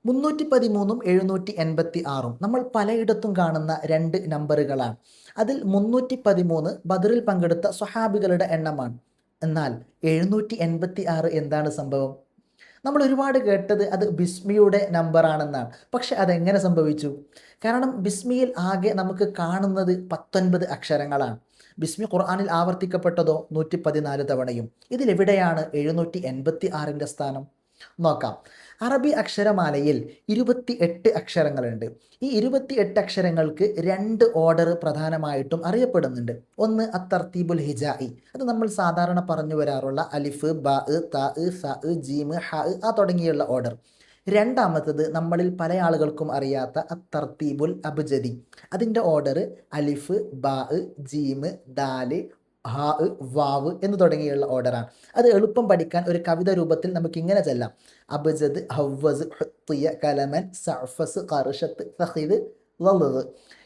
313ഉം 786ഉം നമ്മൾ പലയിടത്തും കാണുന്ന രണ്ട് നമ്പറുകളാണ്. അതിൽ 313 ബദറിൽ പങ്കെടുത്ത സ്വഹാബികളുടെ എണ്ണമാണ്. എന്നാൽ 786 എന്താണ് സംഭവം? നമ്മൾ ഒരുപാട് കേട്ടത് അത് ബിസ്മിയുടെ നമ്പറാണെന്നാണ്. പക്ഷെ അതെങ്ങനെ സംഭവിച്ചു? കാരണം ബിസ്മിയിൽ ആകെ നമുക്ക് കാണുന്നത് 19 അക്ഷരങ്ങളാണ്. ബിസ്മി ഖുർആനിൽ ആവർത്തിക്കപ്പെട്ടതോ 114 തവണയും. ഇതിലെവിടെയാണ് 786ൻ്റെ സ്ഥാനം? നോക്കാം. അറബി അക്ഷരമാലയിൽ 28 അക്ഷരങ്ങളുണ്ട്. ഈ 28 അക്ഷരങ്ങൾക്ക് രണ്ട് ഓർഡർ പ്രധാനമായിട്ടും അറിയപ്പെടുന്നുണ്ട്. ഒന്ന് അത്തർത്തീബുൽ ഹിജാഇ, അത് നമ്മൾ സാധാരണ പറഞ്ഞു വരാറുള്ള അലിഫ്, ബ, ത, സ, ജീം, ഹ തുടങ്ങിയുള്ള ഓർഡർ. രണ്ടാമത്തത് നമ്മളിൽ പല ആളുകൾക്കും അറിയാത്ത അത്തർത്തീബുൽ അബ്ജദി, അതിൻ്റെ ഓർഡർ അലിഫ്, ബ, ജീം, ദാല്, ഹാ, വാവ് എന്ന് തുടങ്ങിയുള്ള ഓർഡറാണ്. അത് എളുപ്പം പഠിക്കാൻ ഒരു കവിത രൂപത്തിൽ നമുക്ക് ഇങ്ങനെ ചെല്ലാം: അബ്ജദ്, ഹവ്വസ്, ഹുത്തിയ, കലമൻ, സഅഫസ്, ഖർഷത്ത്, ഫഖിദ്, ലള്.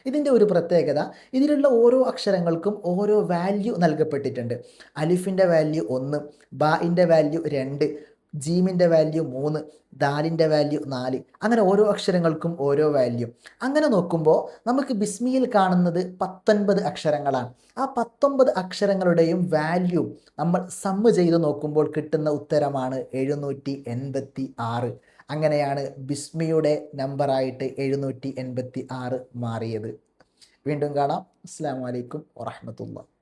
ഇതിൻ്റെ ഒരു പ്രത്യേകത, ഇതിലുള്ള ഓരോ അക്ഷരങ്ങൾക്കും ഓരോ വാല്യൂ നൽകപ്പെട്ടിട്ടുണ്ട്. അലിഫിൻ്റെ വാല്യൂ 1, ബാഇൻ്റെ വാല്യൂ 2, ജീമിൻ്റെ വാല്യൂ 3, ദാലിൻ്റെ വാല്യൂ 4. അങ്ങനെ ഓരോ അക്ഷരങ്ങൾക്കും ഓരോ വാല്യൂ. അങ്ങനെ നോക്കുമ്പോൾ നമുക്ക് ബിസ്മിയിൽ കാണുന്നത് 19 അക്ഷരങ്ങളാണ്. ആ 19 അക്ഷരങ്ങളുടെയും വാല്യൂ നമ്മൾ സമ്മ് ചെയ്ത് നോക്കുമ്പോൾ കിട്ടുന്ന ഉത്തരമാണ് 786. അങ്ങനെയാണ് ബിസ്മിയുടെ നമ്പറായിട്ട് 786 മാറിയത്. വീണ്ടും കാണാം. അസ്സലാമു അലൈക്കും വറഹ്മത്തുള്ളാഹി.